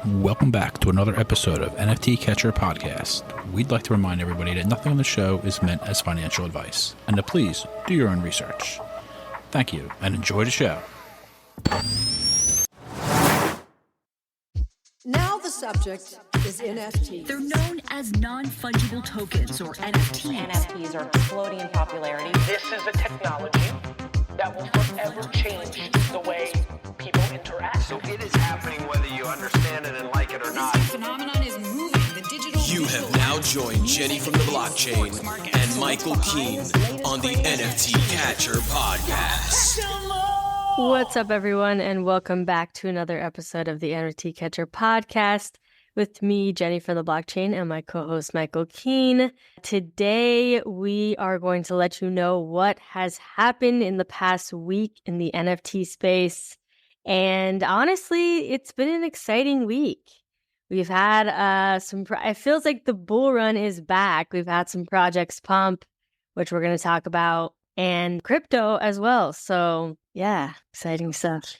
Welcome back to another episode of NFT Catcher Podcast. We'd like to remind everybody that nothing on the show is meant as financial advice, and to please do your own research. Thank you, and enjoy the show. Now the subject is NFTs. They're known as non-fungible tokens, or NFTs. NFTs are exploding in popularity. This is a technology that will forever change the way people interact. So it is happening whether you understand it and like it or not. This phenomenon is moving. The digital. You have now joined Jenny from the blockchain and Michael Keene on the NFT Catcher Podcast. What's up, everyone, and welcome back to another episode of the NFT Catcher Podcast with me, Jenny from the blockchain, and my co-host, Michael Keene. Today, we are going to let you know what has happened in the past week in the NFT space. And honestly, it's been an exciting week. We've had it feels like the bull run is back. We've had some projects pump, which we're going to talk about, and crypto as well. So yeah, exciting stuff.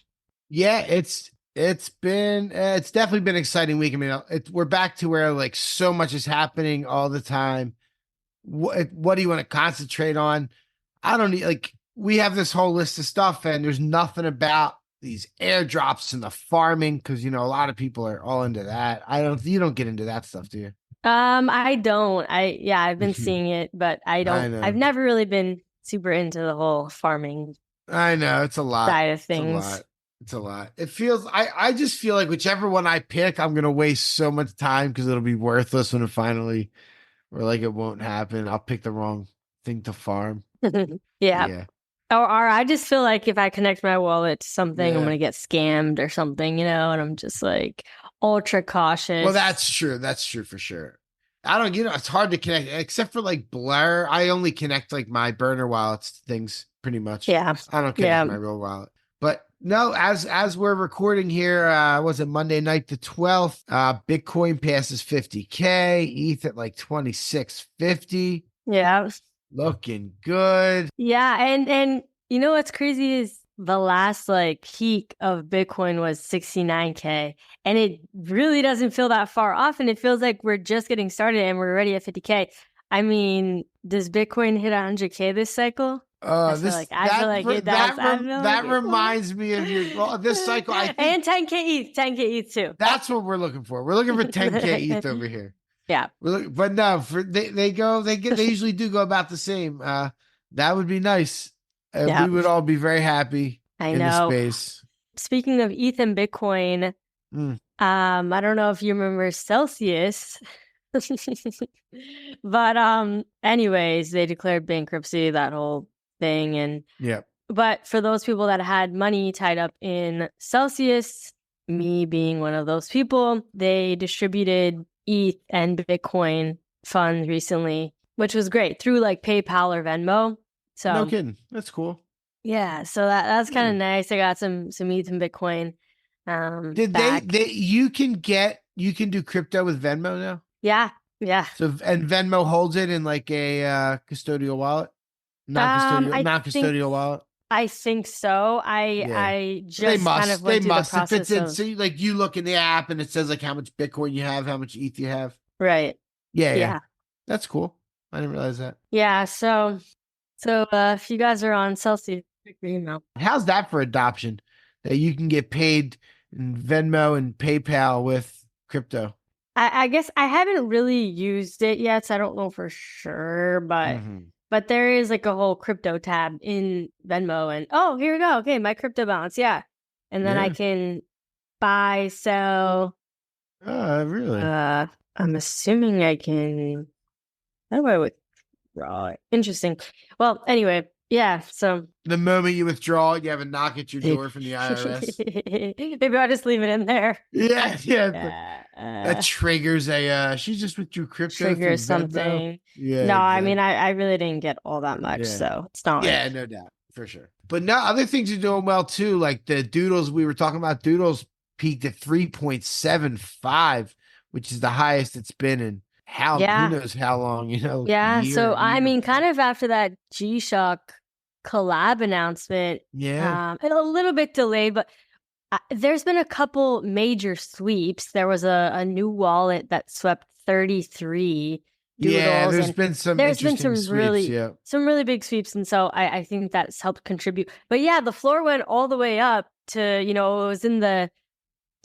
Yeah, it's definitely been an exciting week. I mean, we're back to where like so much is happening all the time. What do you want to concentrate on? I don't need, like, we have this whole list of stuff, and there's nothing about these airdrops and the farming, because a lot of people are all into that. You don't get into that stuff, do you? I don't. I've been seeing it, but I don't. I've never really been super into the whole farming. I know, it's a lot side of things. It's a lot. It feels, I just feel like whichever one I pick, I'm going to waste so much time because it'll be worthless when it finally, or like it won't happen. I'll pick the wrong thing to farm. Yeah. Or I just feel like if I connect my wallet to something, I'm going to get scammed or something, and I'm just like ultra cautious. Well, that's true. That's true for sure. I don't, it's hard to connect except for like Blur. I only connect like my burner wallets to things pretty much. Yeah. I don't connect my real wallet. But no, as we're recording here, was it Monday night the 12th? Bitcoin passes 50K, ETH at like 2650. Yeah. Looking good. Yeah, and what's crazy is the last like peak of Bitcoin was 69K, and it really doesn't feel that far off, and it feels like we're just getting started and we're already at 50K. I mean, does Bitcoin hit 100K this cycle? That reminds me of this cycle. I think, and 10K ETH too. That's what we're looking for. We're looking for 10K ETH over here. Yeah, but no, they usually do go about the same. That would be nice. We would all be very happy. I know. The space. Speaking of ETH and Bitcoin, I don't know if you remember Celsius, but anyways, they declared bankruptcy, that whole thing, and But for those people that had money tied up in Celsius, me being one of those people, they distributed ETH and Bitcoin funds recently, which was great through like PayPal or Venmo. So no kidding, that's cool. Yeah, so that's kind of nice. I got some ETH and Bitcoin. You can do crypto with Venmo now? Yeah. So and Venmo holds it in like a custodial wallet, non-custodial wallet. I think so. I just kind of went through the process. If it's in, so you look in the app and it says like how much Bitcoin you have, how much ETH you have. Right. Yeah. That's cool. I didn't realize that. Yeah. So if you guys are on Celsius, pick your email. How's that for adoption? That you can get paid in Venmo and PayPal with crypto. I guess I haven't really used it yet, so I don't know for sure, but. But there is like a whole crypto tab in Venmo, and here we go. Okay, my crypto balance, and then I can buy, sell. Really? I'm assuming I can. How do I withdraw? Interesting. Well, anyway, so the moment you withdraw, you have a knock at your door from the IRS. Maybe I'll just leave it in there. Yeah. That triggers she just withdrew crypto. Triggers something. Yeah. No, exactly. I mean, I really didn't get all that much, so it's not. Yeah, no doubt, for sure. But no, other things are doing well too. Like the Doodles, we were talking about. Doodles peaked at 3.75, which is the highest it's been in who knows how long. Yeah. So I mean, kind of after that G-Shock collab announcement. Yeah. A little bit delayed, but There's been a couple major sweeps. There was a new wallet that swept 33 doodles. Yeah, there's been some sweeps, really big sweeps, and so I think that's helped contribute. But yeah, the floor went all the way up to, you know, it was in the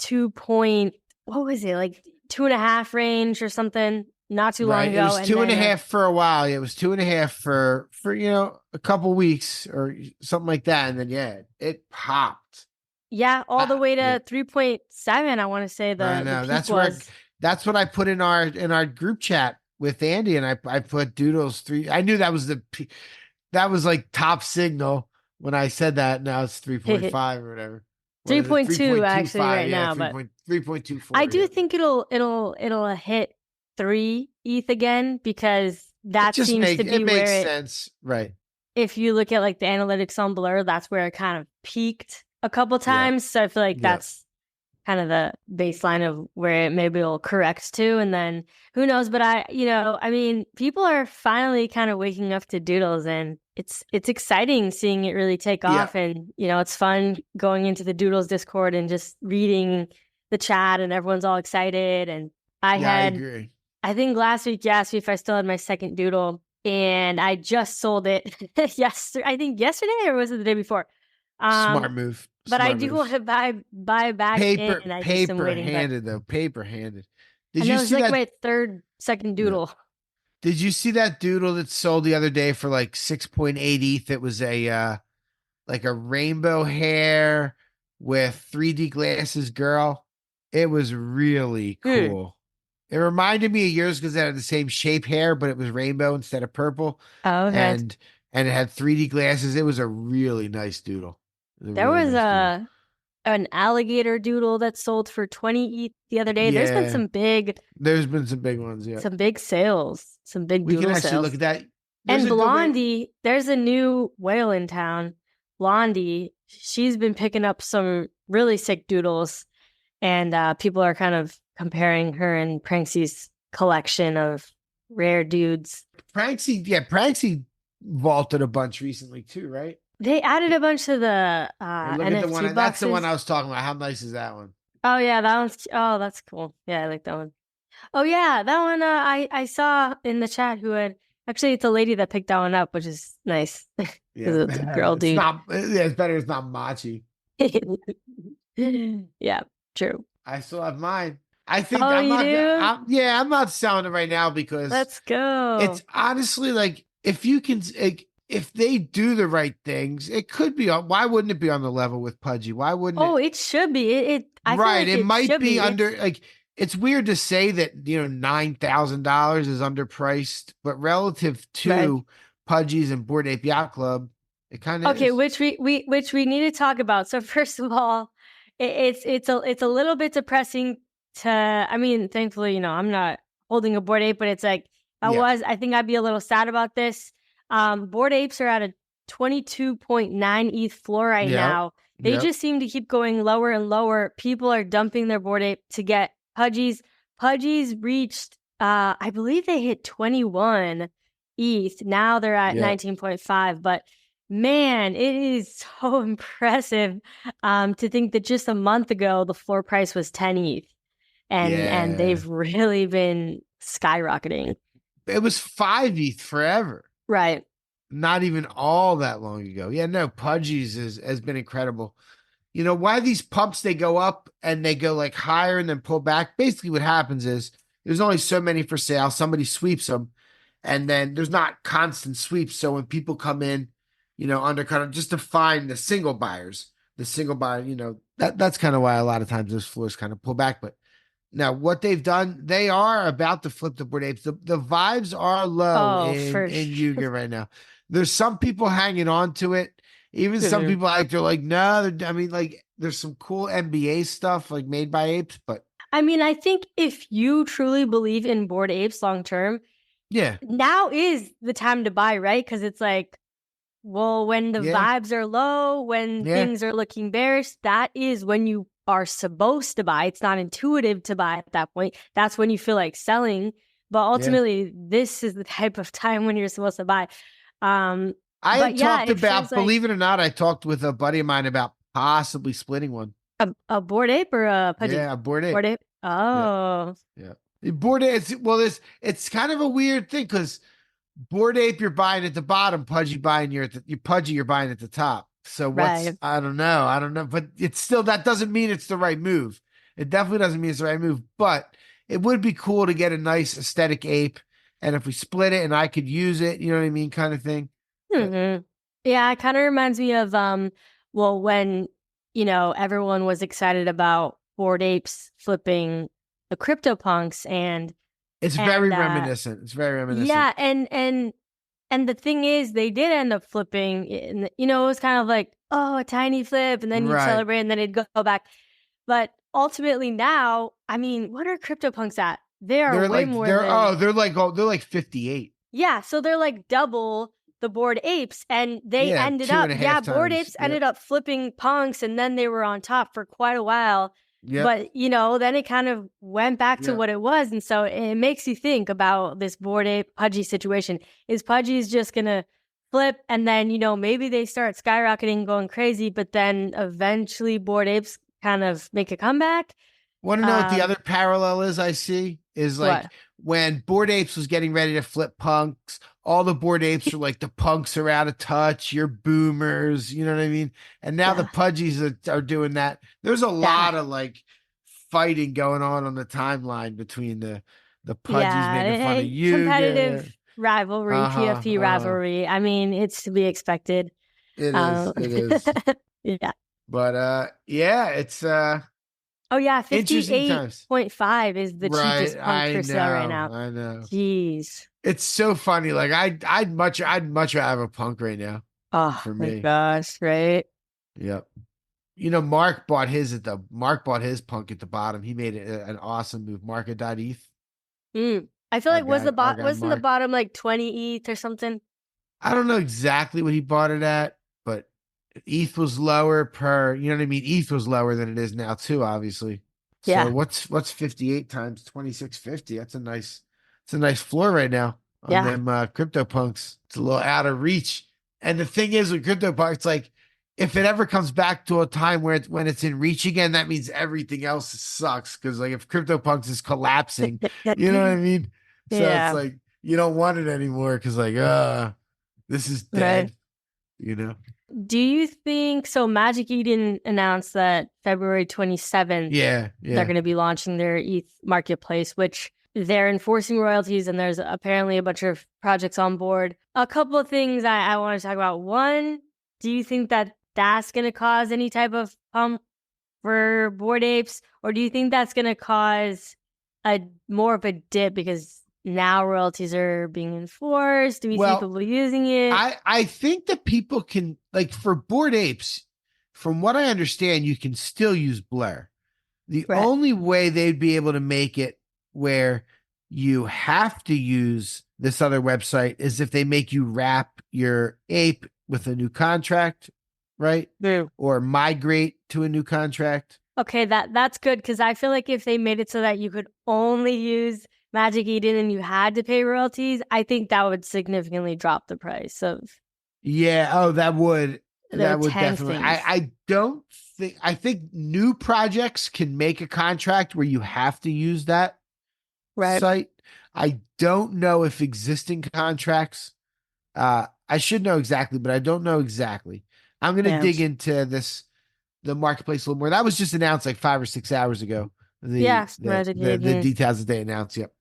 2.5 range or something not too long ago. It was 2.5 for a while. It was 2.5 for you know, a couple weeks or something like that, and then it popped. Yeah, all the way to 3.7. I want to say I know that's what I put in our group chat with Andy, and I put Doodles 3. I knew that was like top signal when I said that. Now it's 3.5 or whatever. 3.2 actually right now, but 3.24. I do think it'll hit 3 ETH again, because that seems to be where it makes sense, right? If you look at like the analytics on Blur, that's where it kind of peaked a couple times. So I feel like that's kind of the baseline of where maybe it'll correct to, and then who knows? But I mean, people are finally kind of waking up to Doodles, and it's exciting seeing it really take off. And you know, it's fun going into the Doodles Discord and just reading the chat, and everyone's all excited. And I agree. I think last week you asked me if I still had my second Doodle, and I just sold it I think yesterday, or was it the day before? Smart move. But I do want to buy back paper in. And paper handed. Did you see like that? my second Doodle. Did you see that Doodle that sold the other day for like 6.8 ETH? It was a like a rainbow hair with 3D glasses girl. It was really cool. It reminded me of yours because it had the same shape hair, but it was rainbow instead of purple. Oh, okay. And it had 3D glasses. It was a really nice Doodle. There was an alligator Doodle that sold for 20 ETH the other day. Yeah. There's been some big ones, Some big sales, some big Doodle sales. We can actually look at that. And Blondie, there's a new whale in town. Blondie, she's been picking up some really sick Doodles, and people are kind of comparing her and Pranksy's collection of rare dudes. Pranksy vaulted a bunch recently too, right? They added a bunch to the NFT boxes. That's the one I was talking about. How nice is that one? Oh yeah, that one's. Oh, that's cool. Yeah, I like that one. Oh yeah, that one. I saw in the chat who had actually. It's a lady that picked that one up, which is nice. It's a girl dude. It's better. It's not Machi. Yeah, true. I still have mine. I think I'm not selling it right now because let's go. It's honestly like if they do the right things, it could be on. Why wouldn't it be on the level with Pudgy? Why wouldn't it? Oh, it should be. I right. Feel like it might be under like. It's weird to say that $9,000 is underpriced, but relative to Pudgys and Bored Ape Yacht Club, it kind of okay. is. Which we need to talk about. So first of all, it's a little bit depressing to. I mean, thankfully, I'm not holding a Bored Ape, but it's like I think I'd be a little sad about this. Bored Apes are at a 22.9 ETH floor right now. They just seem to keep going lower and lower. People are dumping their Bored Ape to get Pudgys. Pudgys reached, I believe they hit 21 ETH. Now they're at 19.5. But man, it is so impressive to think that just a month ago, the floor price was 10 ETH. And they've really been skyrocketing. It was 5 ETH forever. Right. Not even all that long ago. Yeah, no, Pudgys has been incredible. Why these pumps, they go up and they go like higher and then pull back. Basically what happens is there's only so many for sale. Somebody sweeps them and then there's not constant sweeps. So when people come in, undercut them just to find the single buyers, that's kind of why a lot of times those floors kind of pull back. But now what they've done, they are about to flip the Bored Apes. The vibes are low in Yuga right now. There's some people hanging on to it. Even some people they're like, no, there's some cool NBA stuff like made by Apes, but I mean, I think if you truly believe in Bored Apes long term, now is the time to buy, right? Because it's like, well, when the vibes are low, when things are looking bearish, that is when you are supposed to buy. It's not intuitive to buy at that point. That's when you feel like selling. But ultimately, this is the type of time when you're supposed to buy. Believe it or not, I talked with a buddy of mine about possibly splitting one. A Bored Ape or a Pudgy? Yeah, a Bored Ape. Bored Ape. Oh, Yeah. Bored Ape. It's kind of a weird thing because Bored Ape you're buying at the bottom, Pudgy buying Pudgy you're buying at the top. So right. I don't know, but it's still that doesn't mean it's the right move. It definitely doesn't mean it's the right move, but it would be cool to get a nice aesthetic ape, and if we split it and I could use it, you know what I mean, kind of thing. Mm-hmm. Yeah, it kind of reminds me of well, when everyone was excited about Bored Apes flipping the CryptoPunks, and it's very reminiscent. It's very reminiscent. Yeah, and the thing is, they did end up flipping. And, it was kind of like, oh, a tiny flip, and then you'd celebrate, and then it'd go back. But ultimately, now, I mean, what are CryptoPunks at? They're way more. They're like 58. Yeah, so they're like double the Bored Apes, and they ended up, Bored Apes ended up flipping punks, and then they were on top for quite a while. Yep. But, then it kind of went back to what it was. And so it makes you think about this Bored Ape Pudgy situation. Is Pudgy's just going to flip, and then, maybe they start skyrocketing, going crazy, but then eventually Bored Apes kind of make a comeback? Want to know what the other parallel is I see? Is like when Bored Apes was getting ready to flip punks, all the Bored Apes are like, the punks are out of touch, you're boomers, you know what I mean? And now the Pudgys are doing that. There's a lot of like fighting going on the timeline between the Pudgys making fun of Yuga. Competitive rivalry, PFP rivalry. I mean, it's to be expected. It is. Yeah. But it's oh yeah, 58.5 is the cheapest punk for sale right now. I know. Jeez. It's so funny. Like I'd much rather have a punk right now. Oh for me. My gosh, right? Yep. Mark bought his punk at the bottom. He made it an awesome move. Market.eth. I feel like wasn't the bottom like 20 ETH or something? I don't know exactly what he bought it at, but ETH was lower you know what I mean? ETH was lower than it is now too, obviously. Yeah. So what's 58 times 2650? That's a nice floor right now on them CryptoPunks. It's a little out of reach. And the thing is with CryptoPunks, like if it ever comes back to a time when it's in reach again, that means everything else sucks. Because like if CryptoPunks is collapsing, you know what I mean? So it's like you don't want it anymore because like this is dead. Right. Do you think so? Magic Eden announced that February 27th, they're going to be launching their ETH Marketplace, which they're enforcing royalties, and there's apparently a bunch of projects on board. A couple of things I want to talk about. One, do you think that's going to cause any type of pump for Bored Apes, or do you think that's going to cause more of a dip because now royalties are being enforced? Do we see people using it? I think that people can, like for Bored Apes, from what I understand, you can still use Blur. The only way they'd be able to make it where you have to use this other website is if they make you wrap your ape with a new contract, right? Or migrate to a new contract. Okay, that's good, because I feel like if they made it so that you could only use Magic Eden and you had to pay royalties, I think that would significantly drop the price of. Yeah. Oh, that would definitely. I think new projects can make a contract where you have to use that site. I don't know if existing contracts, I should know exactly, but I don't know exactly. I'm going to dig into the marketplace a little more. That was just announced like 5 or 6 hours ago. The details that they announced. Yep.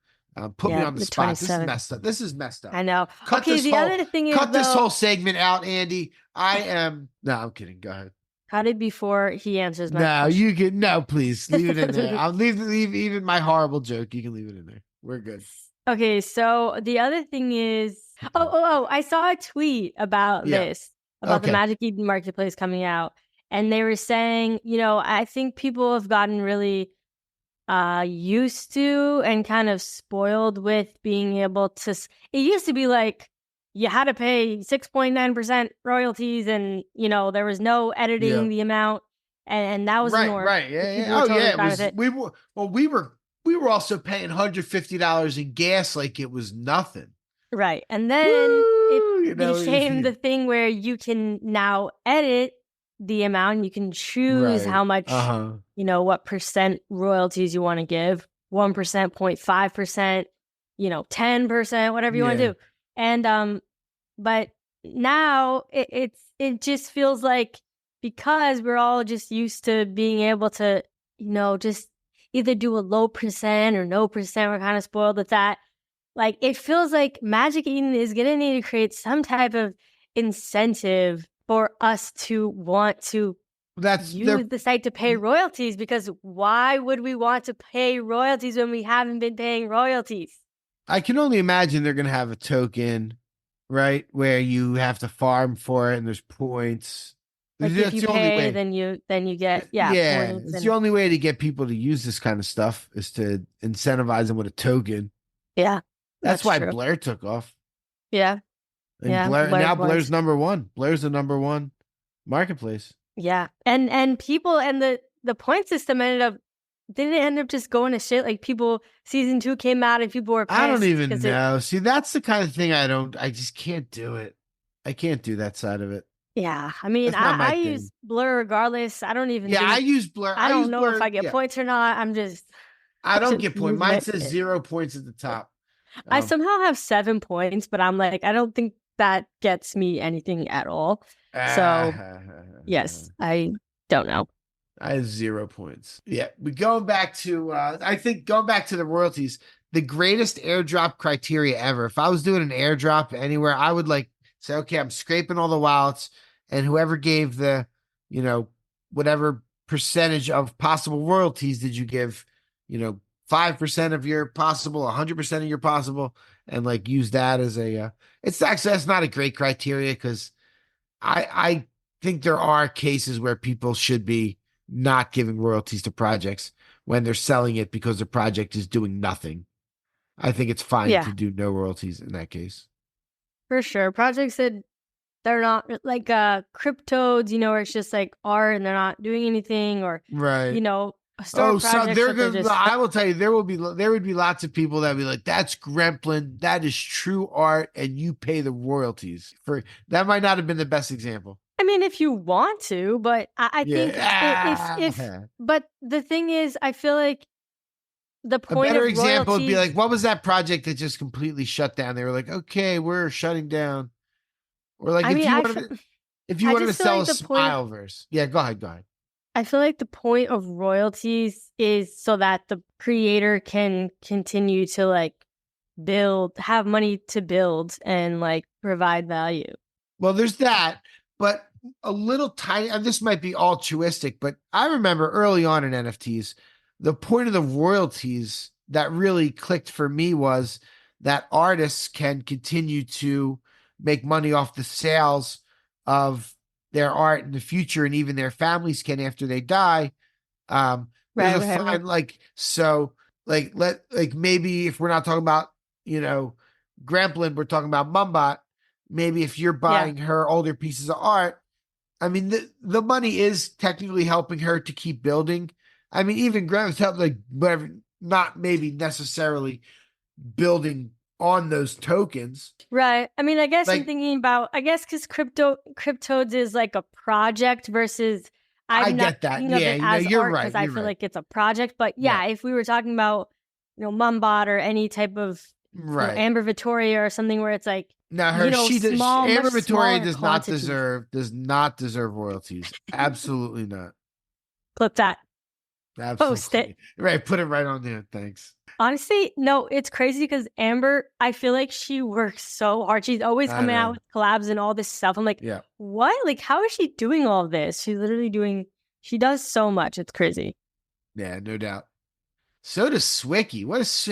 Put me on the spot. 27th. This is messed up. I know. Cut this whole segment out, Andy. I'm kidding. Go ahead. Cut it before he answers my question. Please leave it in there. I'll leave even my horrible joke. You can leave it in there. We're good. Okay. So the other thing is, I saw a tweet about this, about the Magic Eden Marketplace coming out. And they were saying, I think people have gotten really used to and kind of spoiled with being able to. It used to be like you had to pay 6.9% royalties, and there was no editing the amount, and that was the norm. Right. Yeah. We were also paying $150 in gas like it was nothing. Right, and then it became the thing where you can now edit the amount. You can choose Right. how much, what percent royalties you want to give. 1%, 0.5%, 10%, whatever you want to do. And but now it just feels like, because we're all just used to being able to, just either do a low percent or no percent. We're kind of spoiled with that. Like, it feels like Magic Eden is going to need to create some type of incentive for us to want to use the site to pay royalties, because why would we want to pay royalties when we haven't been paying royalties? I can only imagine they're going to have a token, right, where you have to farm for it and there's points. Like, if you pay, then you get points. It's the only way to get people to use this kind of stuff, is to incentivize them with a token. Yeah, that's why true. Blair took off. Yeah, and Blair's number one. Blair's the number one marketplace. Yeah, and people, and the point system didn't end up just going to shit. Like, season 2 came out and people were pissed. I don't even know. See, that's the kind of thing I just can't do it. I can't do that side of it. Yeah, I mean, I use Blur regardless. I don't even. I use Blur. I don't know if I get points or not. I don't get points. Mine says 0 points at the top. I somehow have 7 points, but I'm like, I don't think that gets me anything at all. So, yes, I don't know. I have 0 points. Yeah, but going back to the royalties, the greatest airdrop criteria ever. If I was doing an airdrop anywhere, I would say, okay, I'm scraping all the wallets, and whoever gave the, whatever percentage of possible royalties did you give, 5% of your possible, 100% of your possible, and use that as that's not a great criteria, because I think there are cases where people should be not giving royalties to projects when they're selling it because the project is doing nothing. I think it's fine to do no royalties in that case. For sure. Projects that they're not like cryptodes, where it's just like art and they're not doing anything, or right. So I will tell you, there would be lots of people that would be like, that's Gremlin, that is true art, and you pay the royalties. That might not have been the best example. I mean, if you want to, but I think but the thing is, I feel like the point, a better example would be like, what was that project that just completely shut down? They were like, okay, we're shutting down. Or like, if you wanted to sell a Smileverse. Yeah, go ahead. I feel like the point of royalties is so that the creator can continue to have money to build and provide value. Well, there's that, but a little tiny, and this might be altruistic, but I remember early on in NFTs, the point of the royalties that really clicked for me was that artists can continue to make money off the sales of their art in the future, and even their families can after they die. Maybe if we're not talking about, Gremlin, we're talking about Mumbot. Maybe if you're buying her older pieces of art, I mean, the money is technically helping her to keep building. I mean, even Gremlin's help, whatever, not maybe necessarily building on those tokens. Right. I mean, I guess I'm thinking about, because cryptodes is like a project versus I get that. Yeah, you're right. Because I feel like it's a project. But if we were talking about, Mumbot or any type of Amber Vittoria or something where it's like, no, Amber Vittoria does not deserve royalties. Absolutely not. Clip that. Absolutely. Post it. Right. Put it right on there. Thanks. Honestly, no, it's crazy because Amber, I feel like she works so hard. She's always coming out with collabs and all this stuff. I'm like, what? Like, how is she doing all this? She's literally she does so much. It's crazy. Yeah, no doubt. So does Swicky.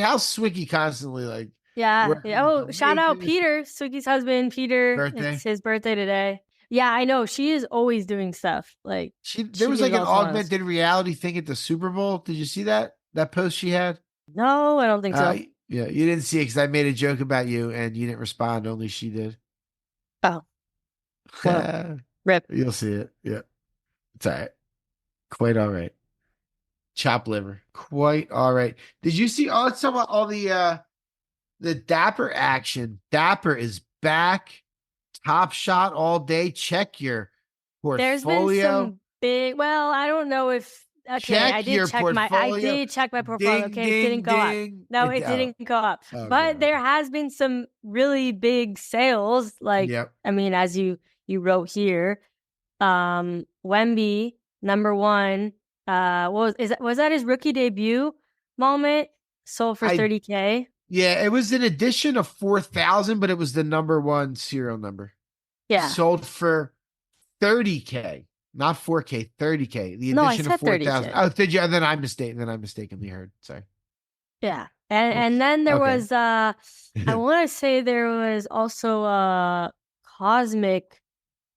How Swicky constantly Oh, shout out Peter, Swicky's husband, Peter. Birthday. It's his birthday today. Yeah, I know. She is always doing stuff. There was an augmented reality thing at the Super Bowl. Did you see that post she had? No, I don't think so. Yeah, you didn't see it because I made a joke about you and you didn't respond. Only she did. Oh. Well, rip. You'll see it. Yeah. It's all right. Quite all right. Chopped liver. Quite all right. Did you see? Let's talk about all the Dapper action. Dapper is back. Top Shot all day. Check your There's been portfolio. some big. Well, I don't know if. Okay, Check I your did check my. I portfolio. did check my portfolio. Ding, Okay, it didn't ding, go up. ding. No, it didn't go up. Oh, But God. there has been some really big sales. Like, Yep. I mean, as you wrote here, Wemby #1. Was that his rookie debut moment? Sold for $30K. Yeah, it was an edition of 4,000, but it was the #1 serial number. Yeah. Sold for $30K, not 4K, $30K. The No, I edition said of 4,000. 30K. Oh, did you? Then I mistakenly heard. Sorry. Yeah. And then there Okay. was I want to say there was also a Cosmic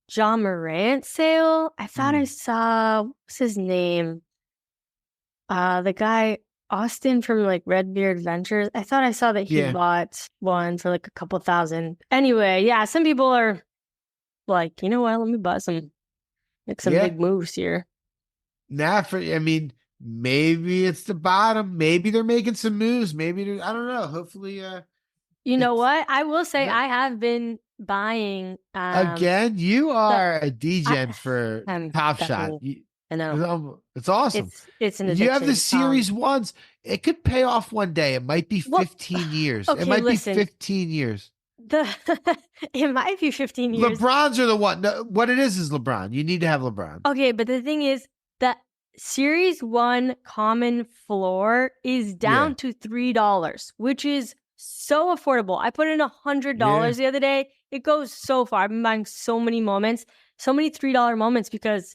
John Morant sale. I thought I saw, what's his name? The guy Austin from like Redbeard Ventures. I thought I saw that he bought one for like a couple thousand. Anyway, yeah, some people are like, you know what? Let me buy some, make some big moves here. I mean, maybe it's the bottom. Maybe they're making some moves. Maybe I don't know. Hopefully, you know what? I will say I have been buying. Again, you are a DJ for Top Shot. I know. It's awesome. It's an addiction. You have the series ones. It could pay off one day. It might be 15 years. Okay, it might listen. be 15 years. It might be 15 years. LeBron's are the one. No, what it is LeBron. You need to have LeBron. Okay, but the thing is that Series 1 common floor is down to $3, which is so affordable. I put in $100 the other day. It goes so far. I've been buying so many moments, so many $3 moments, because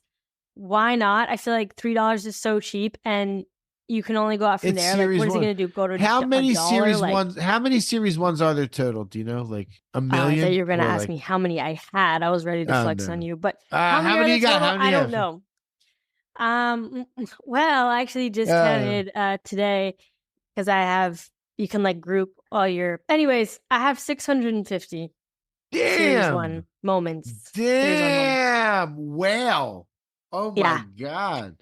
why not? I feel like $3 is so cheap, and you can only go out from there. Like, what is he going to do? Go to how many $1? series ones? How many series ones are there total? Do you know? Like a million? I thought you were going to ask me how many I had. I was ready to flex on you, but how many you got? Total? How many I don't know. Well, I actually just counted today, because I have, you can like group all your. Anyways, I have 650. Damn. Series 1 moments. Damn. Wow. Oh my God.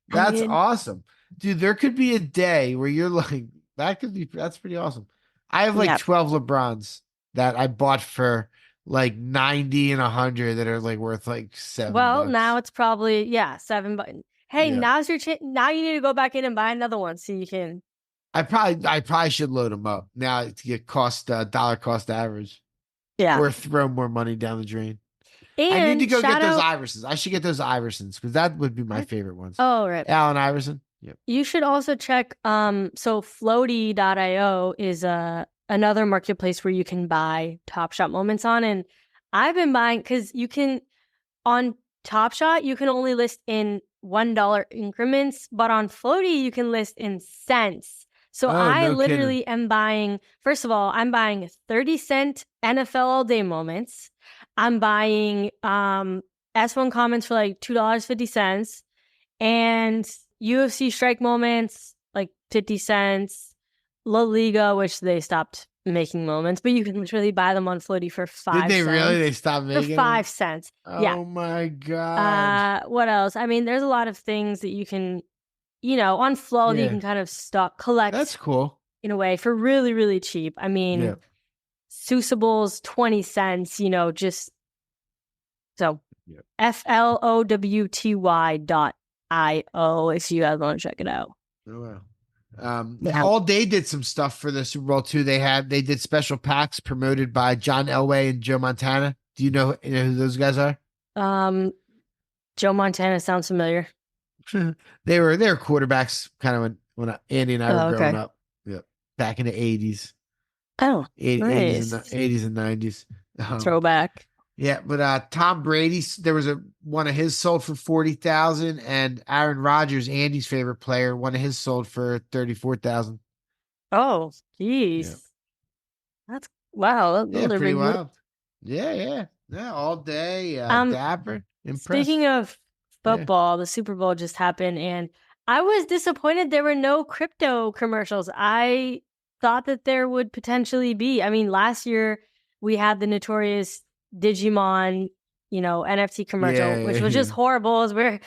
That's awesome. Dude, there could be a day where you're like, that's pretty awesome. I have like 12 LeBrons that I bought for like 90 and 100 that are like worth like $7. Well, now it's probably, $7. Hey, now's your chance. Now you need to go back in and buy another one so you can. I probably should load them up now to get dollar cost average. Yeah. Or throw more money down the drain. And I need to go get those Iversons. I should get those Iversons because that would be my favorite ones. Oh, right. Allen Iverson. Yep. You should also check. So floaty.io is another marketplace where you can buy Top Shot moments on. And I've been buying, because you can, on Top Shot, you can only list in $1 increments, but on Floaty, you can list in cents. So I literally am buying, first of all, I'm buying 30-cent NFL all day moments. I'm buying S1 comments for like $2.50, and UFC strike moments like 50 cents. La Liga, which they stopped making moments, but you can literally buy them on Floaty for 5 cents. Did they really? They stopped making for 5 cents. Oh my God. What else? I mean, there's a lot of things that you can, on Floaty you can kind of collect. That's cool. In a way, for really, really cheap. I mean, Susables 20 cents, just so FLOWTY.io if you guys want to check it out. Oh wow. All Day did some stuff for the Super Bowl too. They did special packs promoted by John Elway and Joe Montana. Do you know who those guys are? Joe Montana sounds familiar. they were quarterbacks kind of when Andy and I were growing up. Yeah. Back in the 80s. Oh, 80s and 90s. Throwback. Yeah, but Tom Brady, there was one of his sold for 40,000, and Aaron Rodgers, Andy's favorite player, one of his sold for 34,000. Oh, geez, that's wow. That's pretty wild. Yeah. All Day, Dapper. Impressed. Speaking of football, the Super Bowl just happened, and I was disappointed there were no crypto commercials. I thought that there would potentially be. I mean, last year we had the notorious Digimon, NFT commercial, which was just horrible. Is where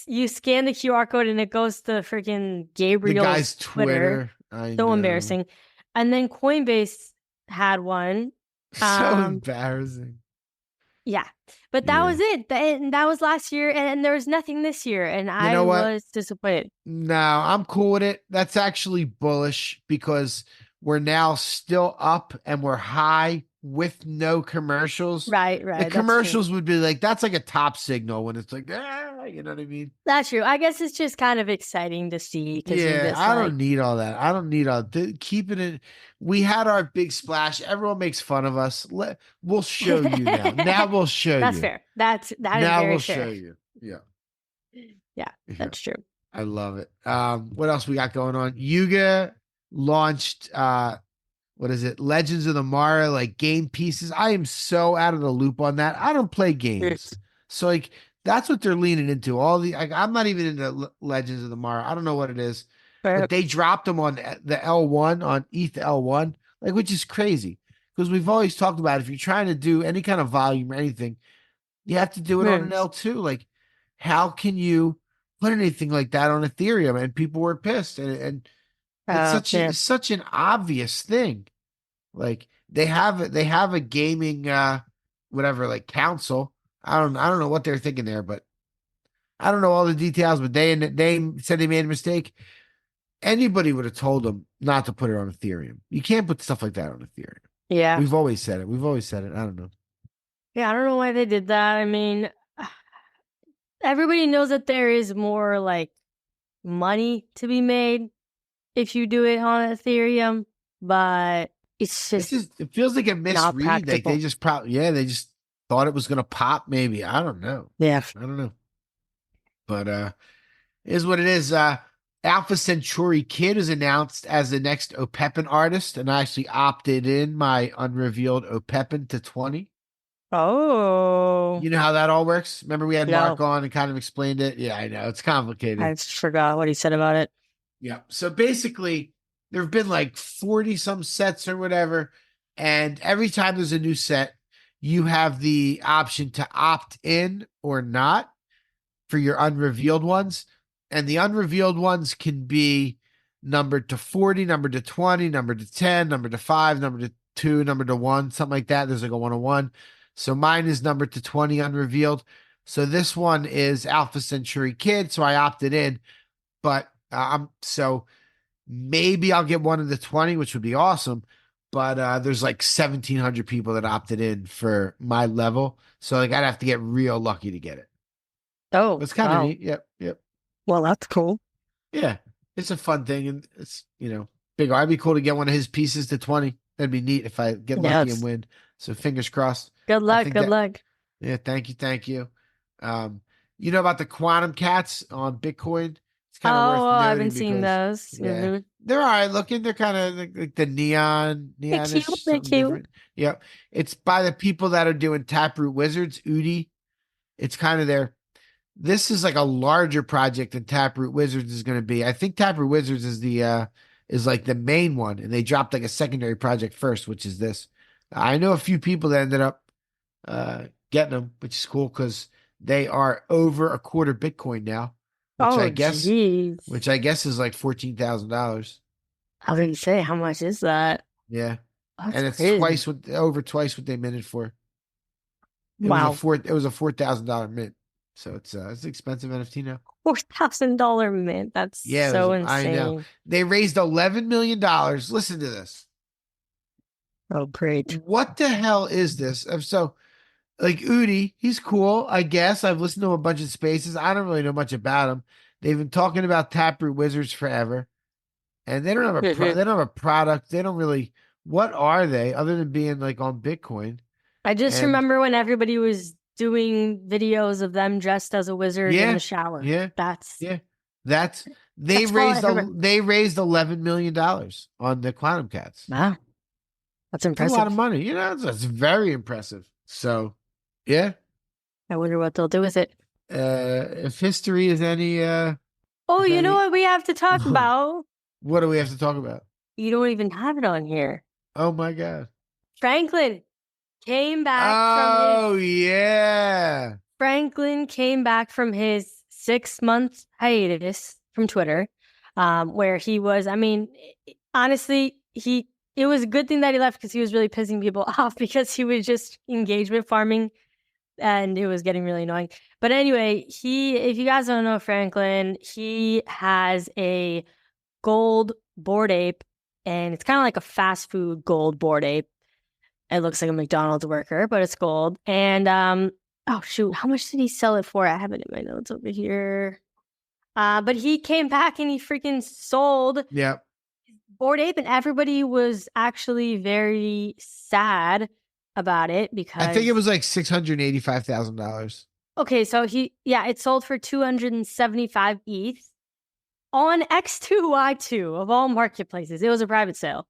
you scan the QR code and it goes to freaking Gabriel's the guy's Twitter. So embarrassing. And then Coinbase had one. So embarrassing. Yeah. But that was it. And that was last year, and there was nothing this year, and I was disappointed. No, I'm cool with it. That's actually bullish because we're now still up and we're high with no commercials. Right. The commercials would be like, that's like a top signal when it's like, you know what I mean? That's true. I guess it's just kind of exciting to see. Yeah, I don't need all that. I don't need keep it in. We had our big splash. Everyone makes fun of us. We'll show you now. Now we'll show That's you. fair. That is now very we'll fair. show you. Yeah, that's true. I love it. What else we got going on? Yuga launched what is it? Legends of the Mara, like game pieces. I am so out of the loop on that. I don't play games. So like that's what they're leaning into. I'm not even into Legends of the Mara. I don't know what it is. But they dropped them on the L1 on ETH L1, like, which is crazy. Because we've always talked about if you're trying to do any kind of volume or anything, you have to do it on an L2. Like, how can put anything like that on Ethereum? And people were pissed. And it's such an obvious thing. Like they have a gaming whatever, like council. I don't know what they're thinking there, but I don't know all the details, but they said they made a mistake. Anybody would have told them not to put it on Ethereum. You can't put stuff like that on Ethereum. Yeah. We've always said it. I don't know. Yeah, I don't know why they did that. I mean, everybody knows that there is more like money to be made if you do it on Ethereum, but it's just it feels like a misread. Like they just they just thought it was gonna pop, maybe. I don't know. Yeah. I don't know. But it is what it is. AlphaCenturiKid is announced as the next Opepen artist, and I actually opted in my unrevealed Opepen to 20. Oh. You know how that all works? Remember we had Mark on and kind of explained it? Yeah, I know. It's complicated. I just forgot what he said about it. Yeah. So basically, there have been like 40 some sets or whatever. And every time there's a new set, you have the option to opt in or not for your unrevealed ones. And the unrevealed ones can be numbered to 40, numbered to 20, numbered to 10, numbered to 5, numbered to 2, numbered to 1, something like that. There's like a 101. So mine is numbered to 20 unrevealed. So this one is AlphaCenturiKid. So I opted in, but so maybe I'll get one of the 20, which would be awesome. But there's like 1,700 people that opted in for my level. So like I'd have to get real lucky to get it. Oh, it's kind of neat. Yep. Well, that's cool. Yeah, it's a fun thing, and it's big. It'd be cool to get one of his pieces to 20. That'd be neat if I get lucky and win. So fingers crossed. Good luck. Good luck. Yeah, thank you. You know about the quantum cats on Bitcoin? It's kind of worth noting. I haven't seen those. Yeah, mm-hmm. They're all right looking. They're kind of like the neonish. They're cute. Yep, it's by the people that are doing Taproot Wizards. Udi. It's kind of their. This is like a larger project than Taproot Wizards is going to be. I think Taproot Wizards is like the main one, and they dropped like a secondary project first, which is this. I know a few people that ended up getting them, which is cool because they are over a quarter Bitcoin now, which I guess is like $14,000. I was gonna say, how much is that? Yeah, that's and it's crazy. over twice what they minted for. It was a $4,000 mint. So it's an expensive NFT now. $4,000 mint. That's so insane. I know. They raised $11 million. Listen to this. Oh, great. What the hell is this? So, like Udi, he's cool, I guess. I've listened to a bunch of spaces. I don't really know much about him. They've been talking about Taproot Wizards forever. And they don't have they don't have a product. They don't really. What are they other than being like on Bitcoin? I just remember when everybody was doing videos of them dressed as a wizard in the shower. Yeah. They raised $11 million on the Quantum Cats. Wow. That's impressive. That's a lot of money. That's very impressive. So, yeah. I wonder what they'll do with it. If history is any you know what we have to talk about? What do we have to talk about? You don't even have it on here. Oh my God. Franklin came back Franklin came back from his 6-month hiatus from Twitter, where he was, honestly, it was a good thing that he left because he was really pissing people off because he was just engagement farming and it was getting really annoying. But anyway, if you guys don't know Franklin, he has a gold Bored Ape, and it's kind of like a fast food gold Bored Ape. It looks like a McDonald's worker, but it's gold. And oh shoot, how much did he sell it for? I have it in my notes over here. But he came back and he freaking sold Bored Ape, and everybody was actually very sad about it because I think it was like $685,000. Okay, so it sold for 275 ETH on X2Y2 of all marketplaces. It was a private sale.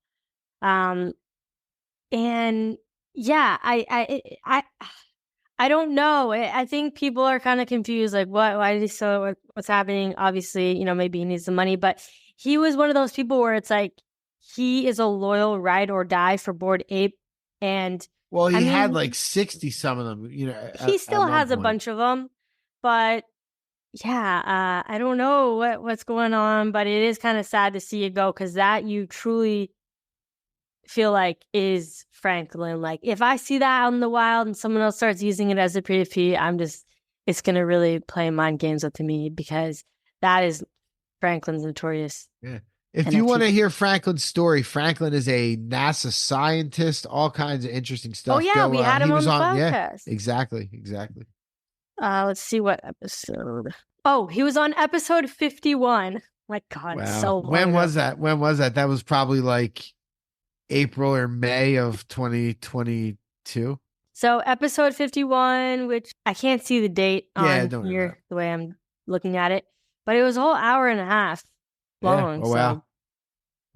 And yeah, I don't know. I think people are kind of confused. Like, why did he sell it? What's happening? Obviously, maybe he needs the money, but he was one of those people where it's like, he is a loyal ride or die for Bored Ape. And well, he had like 60 some of them, he still has a bunch of them, but yeah, I don't know what's going on, but it is kind of sad to see it go, because that you truly feel like is Franklin. Like, if I see that out in the wild and someone else starts using it as a PFP, it's going to really play mind games with me, because that is Franklin's notorious. Yeah. If NFT. you want to hear Franklin's story, Franklin is a NASA scientist, all kinds of interesting stuff. Oh yeah, we had him on the podcast. Yeah, exactly. Let's see what episode. Oh, he was on episode 51. My God, wow. So when was that? That was probably like April or May of 2022. So episode 51, which I can't see the date on here the way I'm looking at it, but it was a whole hour and a half long. Yeah. Oh, wow.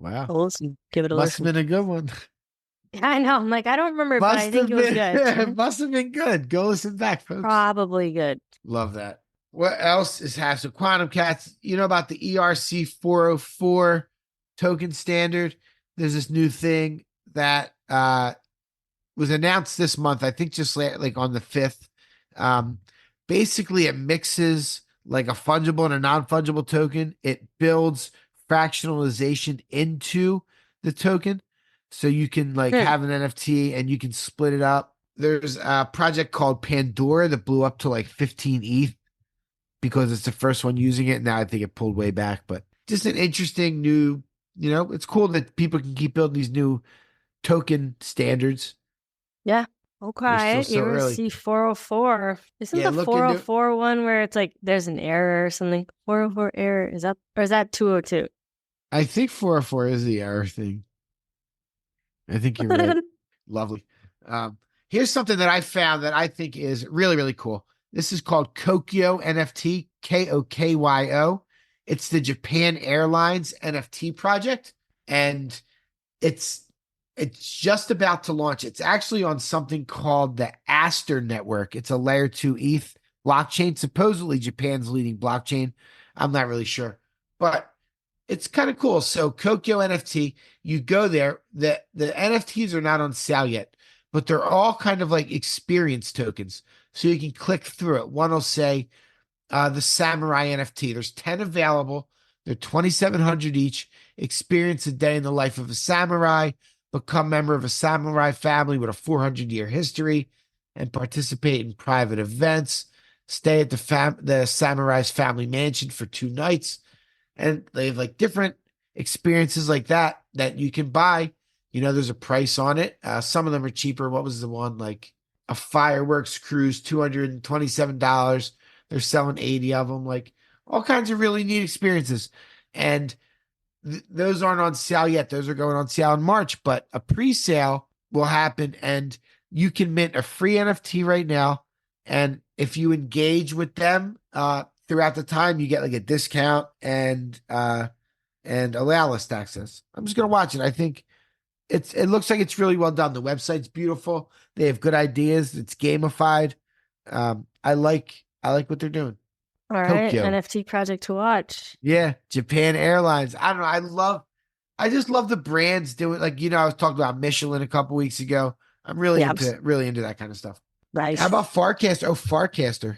Wow. Listen, give it a Must listen. have been a good one. I know. I'm like, I don't remember, but I think it was good. It must have been good. Go listen back, folks. Probably good. Love that. What else is happening? So Quantum Cats, you know about the ERC-404 token standard? There's this new thing that was announced this month, I think just like on the 5th. Basically, it mixes like a fungible and a non-fungible token. It builds fractionalization into the token. So you can have an NFT and you can split it up. There's a project called Pandora that blew up to like 15 ETH because it's the first one using it. Now I think it pulled way back, but just an interesting new, it's cool that people can keep building these new token standards. Yeah. Okay. ERC-404. Isn't the 404 one where it's like there's an error or something? 404 error. Is that 202? I think 404 is the error thing. I think you're right. Lovely. Here's something that I found that I think is really, really cool. This is called Kokyo NFT, Kokyo. It's the Japan Airlines NFT project, and it's just about to launch. It's actually on something called the Aster network. It's a layer 2 ETH blockchain, supposedly Japan's leading blockchain. I'm not really sure, but it's kind of cool. So Kokyo NFT, you go there. The NFTs are not on sale yet, but they're all kind of like experience tokens. So you can click through it. One will say the Samurai NFT. There's 10 available. They're 2,700 each. Experience a day in the life of a samurai. Become member of a samurai family with a 400-year history and participate in private events. Stay at the samurai's family mansion for 2 nights. And they have like different experiences like that you can buy. There's a price on it. Some of them are cheaper. What was the one? Like a fireworks cruise, $227. They're selling 80 of them. Like all kinds of really neat experiences. And those aren't on sale yet. Those are going on sale in March, but a pre-sale will happen and you can mint a free NFT right now. And if you engage with them throughout the time, you get like a discount and allow list access. I'm just going to watch it. I think it looks like it's really well done. The website's beautiful. They have good ideas. It's gamified. I like what they're doing. All right, Kokyo. NFT project to watch. Yeah, Japan Airlines. I don't know. I just love the brands doing I was talking about Michelin a couple weeks ago. I'm really into that kind of stuff. Right. How about Farcaster? Oh, Farcaster.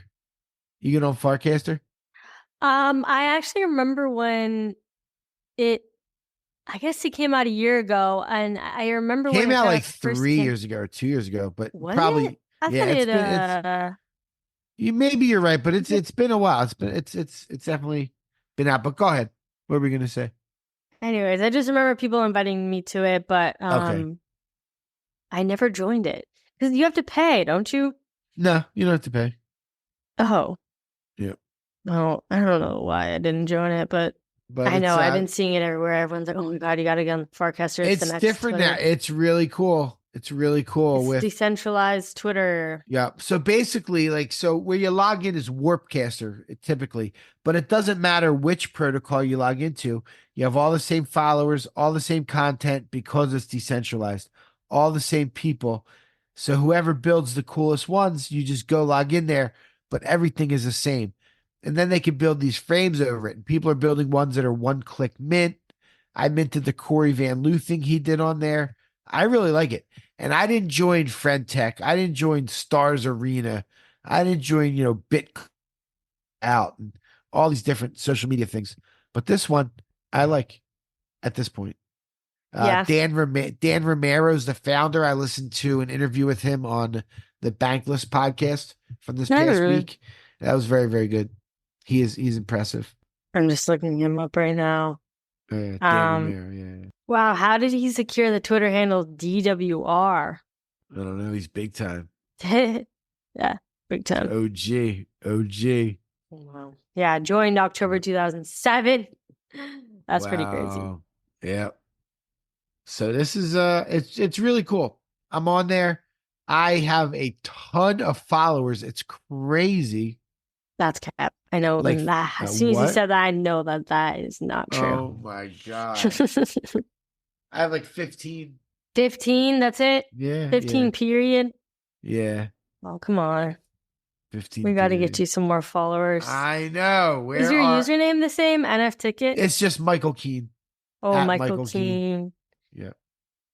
You get on Farcaster? I actually remember when I guess it came out a year ago, and I remember when it came out like 3 years ago or 2 years ago, but probably I thought maybe you're right, but it's been a while. It's definitely been out. But go ahead. What were we gonna say? Anyways, I just remember people inviting me to it, but Okay. I never joined it because you have to pay, don't you? No, you don't have to pay. Oh, Yep. oh, I don't know why I didn't join it, but I know I've been seeing it everywhere. Everyone's like, "Oh my god, you got to get on Farcaster." It's the next different Twitter. now. It's really cool. It's really cool It's with decentralized Twitter. yeah. So basically, so where you log in is Warpcaster typically, but it doesn't matter which protocol you log into. You have all the same followers, all the same content because it's decentralized, all the same people. So whoever builds the coolest ones, you just go log in there, but everything is the same. And then they can build these frames over it. And people are building ones that are one-click mint. I minted the Corey Van Loo thing he did on there. I really like it. And I didn't join Friend Tech. I didn't join Stars Arena. I didn't join, Bit Out and all these different social media things. But this one, I like at this point. Yeah. Dan Romero's the founder. I listened to an interview with him on the Bankless podcast from this past week. That was very, very good. He's impressive. I'm just looking him up right now. Dan Romero, yeah. Wow, how did he secure the Twitter handle DWR? I don't know. He's big time. Yeah, big time. OG. Wow. Yeah, joined October 2007. That's pretty crazy. Yeah. So this is it's really cool. I'm on there. I have a ton of followers. It's crazy. That's cap. I know that. As soon as you said that, I know that is not true. Oh my god. I have like 15. 15, that's it? Yeah. 15 period? Yeah. Oh, come on. 15. We got to get you some more followers. I know. Is your username the same? NF Ticket? It's just Michael Keen. Oh, Michael Keen. Yeah.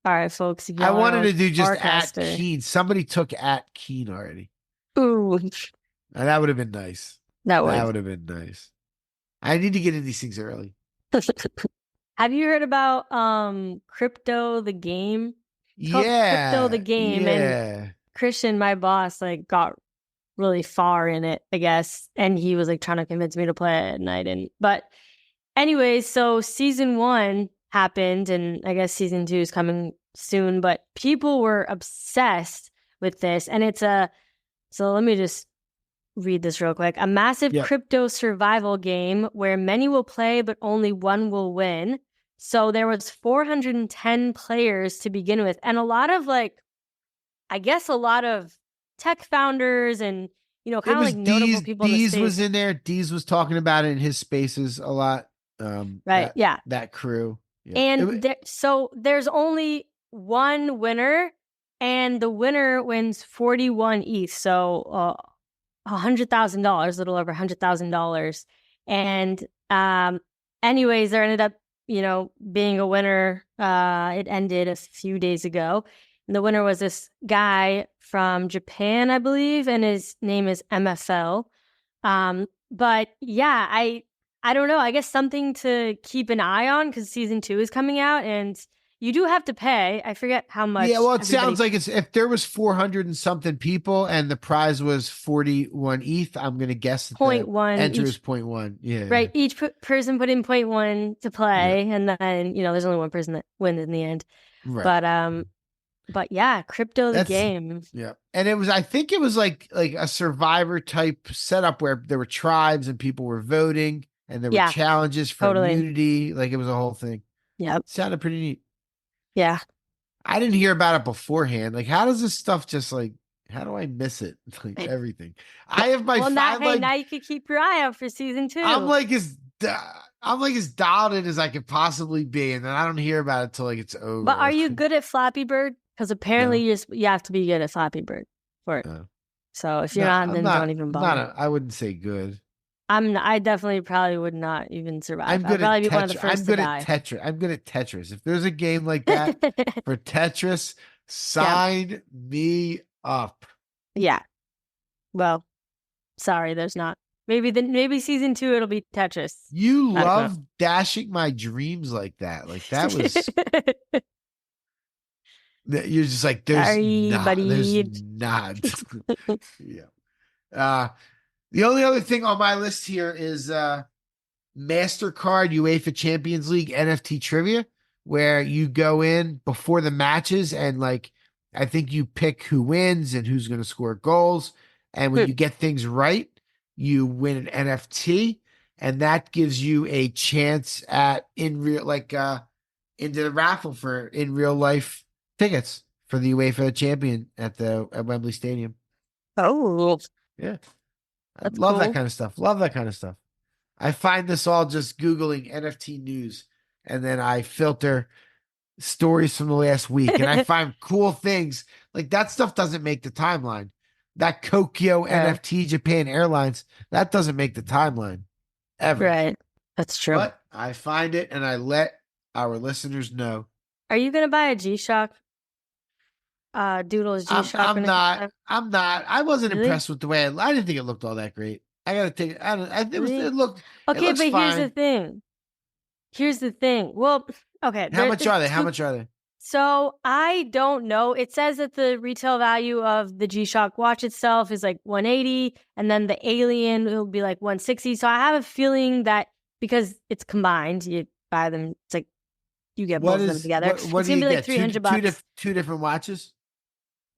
All right, folks. I wanted to do just Farcaster. at Keen. Somebody took at Keen already. Ooh. And that would have been nice. That would have been nice. I need to get into these things early. Have you heard about Crypto the Game? It's called Yeah. Crypto the Game. Yeah. And Christian, my boss, got really far in it, I guess. And he was trying to convince me to play it, and I didn't. But anyways, so season 1 happened, and I guess season 2 is coming soon. But people were obsessed with this, and so let me just read this real quick. A massive crypto survival game where many will play, but only one will win. So there was 410 players to begin with, and a lot of I guess a lot of tech founders and kind of notable people. Deez was in there. Deez was talking about it in his spaces a lot. Right? That crew. Yeah. And so there's only one winner, and the winner wins 41 ETH. So $100,000, a little over $100,000. And anyways, there ended up, being a winner. It ended a few days ago. And the winner was this guy from Japan, I believe, and his name is MFL. But yeah, I don't know. I guess something to keep an eye on because season 2 is coming out, and you do have to pay. I forget how much. Yeah, well, it sounds like if there was 400 and something people and the prize was 41 ETH, I'm going to guess that 0.1 enter is 0.1. Yeah. Right. Each person put in 0.1 to play, and then, there's only one person that wins in the end. Right. But yeah, Crypto the Game. Yeah. And I think it was like a Survivor type setup where there were tribes and people were voting and there were challenges for immunity. Like it was a whole thing. Yeah. Sounded pretty neat. Yeah. I didn't hear about it beforehand. Like, how does this stuff just how do I miss it? Everything. I have my now you can keep your eye out for season 2. I'm as dialed in as I could possibly be, and then I don't hear about it till it's over. But are you good at Flappy Bird? Because apparently you have to be good at Flappy Bird for it. So if you're not, then don't even bother. I wouldn't say good. I definitely probably would not even survive. I'd probably be one of the first to die. I'm good at Tetris. If there's a game like that for Tetris, sign me up. Yeah. Well, sorry, there's not. Maybe season 2 it'll be Tetris. You love dashing my dreams like that. Like that was. You're just like there's sorry, not. buddy. There's not. Yeah. The only other thing on my list here is MasterCard UEFA Champions League NFT trivia, where you go in before the matches and like I think you pick who wins and who's going to score goals, and when you get things right, you win an NFT, and that gives you a chance at into the raffle for in real life tickets for the UEFA champion at Wembley Stadium. Oh, Yeah. I that's love that cool. kind of stuff. Love that kind of stuff. I find this all just Googling NFT news, and then I filter stories from the last week, and I find cool things. Like that stuff doesn't make the timeline. That Kokyo NFT Japan Airlines, that doesn't make the timeline ever. Right. That's true. But I find it and I let our listeners know. Are you going to buy a G-Shock? Doodles G-Shock? I'm not. I wasn't Really? impressed with the way I didn't think it looked all that great. I gotta take. It looked. Okay, it looks but fine. Here's the thing. Well, okay. How much are they? How much are they? So I don't know. It says that the retail value of the G-Shock watch itself is like 180, and then the Alien will be like 160. So I have a feeling that because it's combined, you buy them. It's like you get both of them together. What it's do gonna you be get? like $300. Two different watches.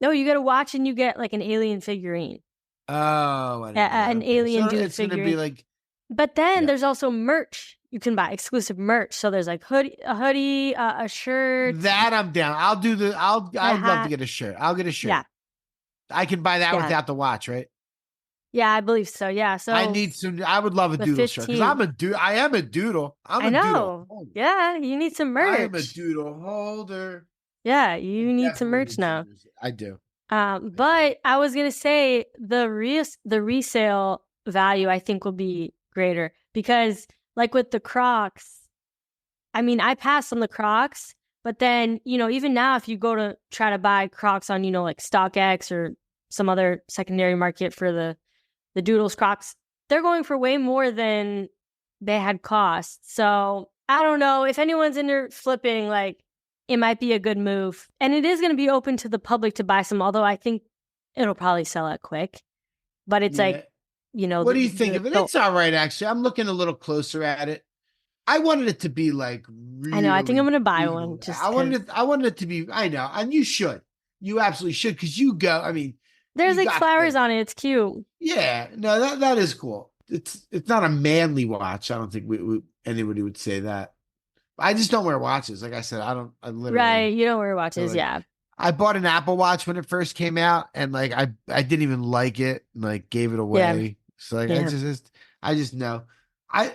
No, you get a watch and you get like an Alien figurine. Oh, An Alien dude it's figurine. Gonna be like. But then there's also merch you can buy, exclusive merch. So there's like a hoodie, a shirt. That I'm down. I'd love to get a shirt. I'll get a shirt. Yeah. I can buy that without the watch, right? Yeah, I believe so. Yeah. So I need some. I would love a doodle shirt because I am a doodle. I know. Yeah, you need some merch. I am a doodle holder. Yeah, you need some merch now. I do. But I was gonna say the resale value I think will be greater because, like with the Crocs, I mean, I passed on the Crocs, but then even now, if you go to try to buy Crocs on like StockX or some other secondary market for the Doodles Crocs, they're going for way more than they had cost. So I don't know if anyone's in there flipping, like it might be a good move. And it is going to be open to the public to buy some, although I think it'll probably sell out quick. But it's like, what do you think of it? It's all right, actually. I'm looking a little closer at it. I wanted it to be like really, I know. I think I'm going to buy one. I wanted it to be, I know. And you should. You absolutely should because you go, I mean, there's like flowers on it. It's cute. Yeah, no, that is cool. It's not a manly watch. I don't think anybody would say that. I just don't wear watches. Like I said, I literally. Right, you don't wear watches, yeah. I bought an Apple Watch when it first came out, and like I didn't even like it, and like gave it away. Yeah. So like I just know. I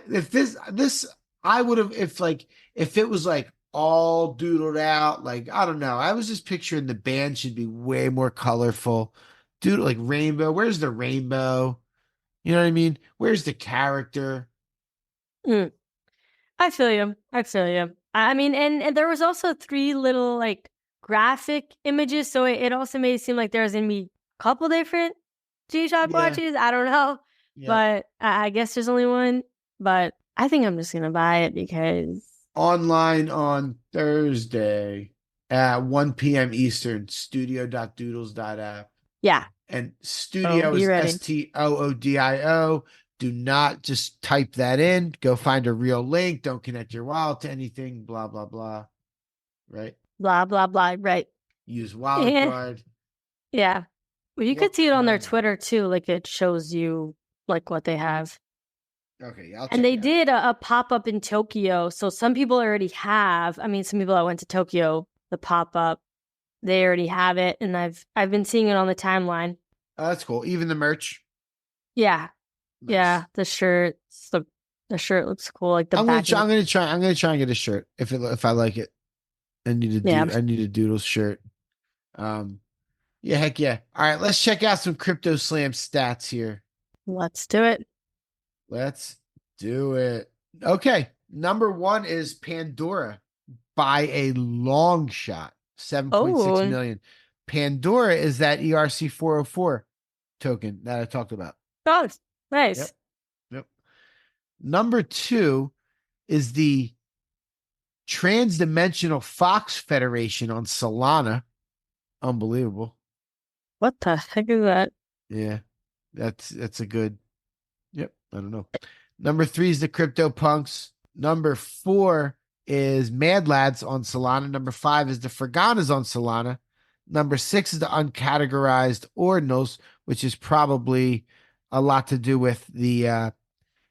would have if it was like all doodled out, like I don't know. I was just picturing the band should be way more colorful. Dude, like rainbow. Where's the rainbow? You know what I mean? Where's the character? I feel you. I mean, and there was also 3 little like graphic images, so it also made it seem like there was gonna be a couple different G-Shock watches. I don't know, but I guess there's only one. But I think I'm just gonna buy it because online on Thursday at 1 p.m. Eastern, studio.doodles.app. Yeah. And studio is STOODIO. Do not just type that in. Go find a real link. Don't connect your wallet to anything. Blah, blah, blah. Right? Blah, blah, blah. Right. Use wildcard. Yeah. Well, you could see it on their Twitter too. Like it shows you like what they have. Okay. And they did a pop-up in Tokyo. So some people already have. I mean, some people that went to Tokyo, the pop-up, they already have it, and I've been seeing it on the timeline. Oh, that's cool. Even the merch. Yeah, nice. Yeah. The shirt, the shirt looks cool. Like the I'm gonna try and get a shirt if I like it. I need a Doodles shirt. Yeah, heck yeah. All right, let's check out some Crypto Slam stats here. Let's do it. Okay, number 1 is Pandora by a long shot. 7.6 million. Pandora is that ERC-404 token that I talked about. Oh, nice. Yep. Number 2 is the Transdimensional Fox Federation on Solana. Unbelievable. What the heck is that? Yeah. That's a good. Yep. I don't know. Number 3 is the CryptoPunks. Number 4 is Mad Lads on Solana. Number 5 is the Ferganas on Solana. Number 6 is the uncategorized ordinals, which is probably a lot to do with the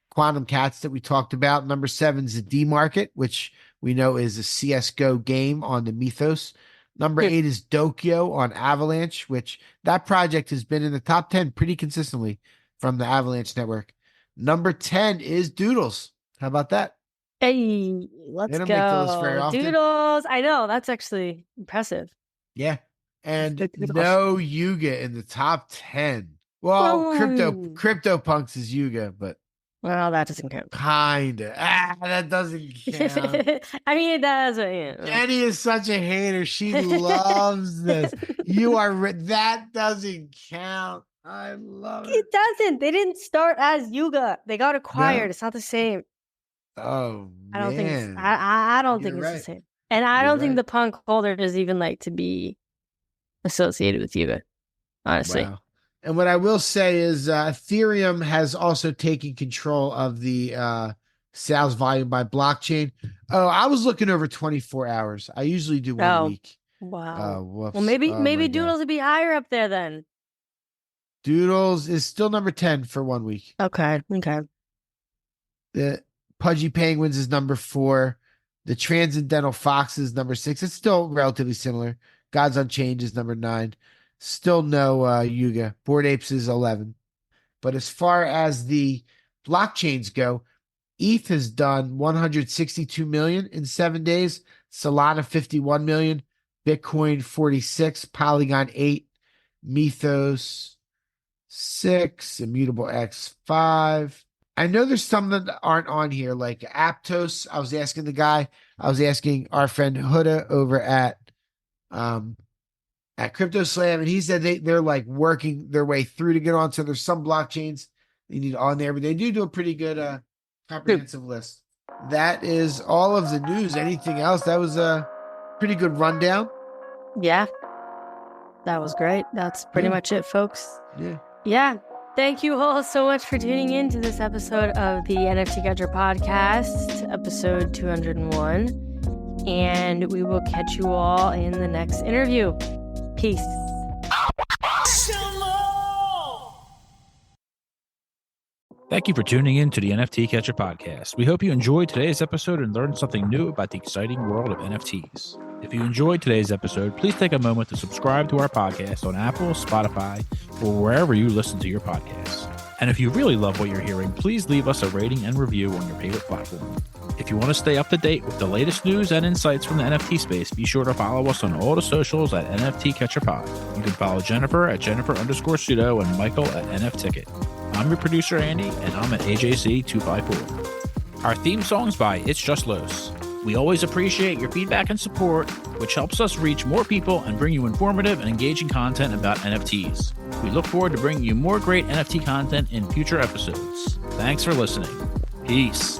quantum cats that we talked about. Number 7 is the D Market, which we know is a CSGO game on the Mythos. Number 8 is Dokyo on Avalanche, which that project has been in the top 10 pretty consistently from the Avalanche network. Number 10 is Doodles. How about that? Hey, let's They don't make those go. very often. Doodles. I know. That's actually impressive. Yeah. And Good Doodles. no Yuga in the top 10. Well, CryptoPunks is Yuga, but Well, that doesn't count. kinda. That doesn't count. I mean, it does. But, yeah. Jenny is such a hater. She loves this. That doesn't count. I love it. It doesn't. They didn't start as Yuga. They got acquired. No? It's not the same. Oh, I don't think. man. I don't You're think it's right. the same. And I You're don't think right. the punk holder is even like to be associated with Yuga. Honestly. Wow. And what I will say is Ethereum has also taken control of the sales volume by blockchain. Oh, I was looking over 24 hours. I usually do 1 week. Wow. Whoops. Well, maybe Oh, my God. Doodles would be higher up there then. Doodles is still number 10 for 1 week. Okay. The Pudgy Penguins is number 4. The Transcendental Fox is number 6. It's still relatively similar. Gods Unchained is number 9. Still no Yuga. Bored Apes is 11. But as far as the blockchains go, ETH has done 162 million in 7 days. Solana 51 million. Bitcoin 46. Polygon 8. Mythos 6. Immutable X 5. I know there's some that aren't on here, like Aptos. I was asking our friend Huda over at CryptoSlam, and he said they're like working their way through to get on. So there's some blockchains they need on there, but they do a pretty good comprehensive list. That is all of the news. Anything else? That was a pretty good rundown. Yeah. That was great. That's pretty much it, folks. Yeah. Thank you all so much for tuning in to this episode of the NFT Catcher Podcast, episode 201. And we will catch you all in the next interview. Peace. Thank you for tuning in to the NFT Catcher Podcast. We hope you enjoyed today's episode and learned something new about the exciting world of NFTs. If you enjoyed today's episode, please take a moment to subscribe to our podcast on Apple, Spotify, or wherever you listen to your podcasts. And if you really love what you're hearing, please leave us a rating and review on your favorite platform. If you want to stay up to date with the latest news and insights from the NFT space, be sure to follow us on all the socials at NFT Catcher Pod. You can follow Jennifer at Jennifer_pseudo and Michael at NFTicket. I'm your producer, Andy, and I'm at AJC254. Our theme song's by It's Just Los. We always appreciate your feedback and support, which helps us reach more people and bring you informative and engaging content about NFTs. We look forward to bringing you more great NFT content in future episodes. Thanks for listening. Peace.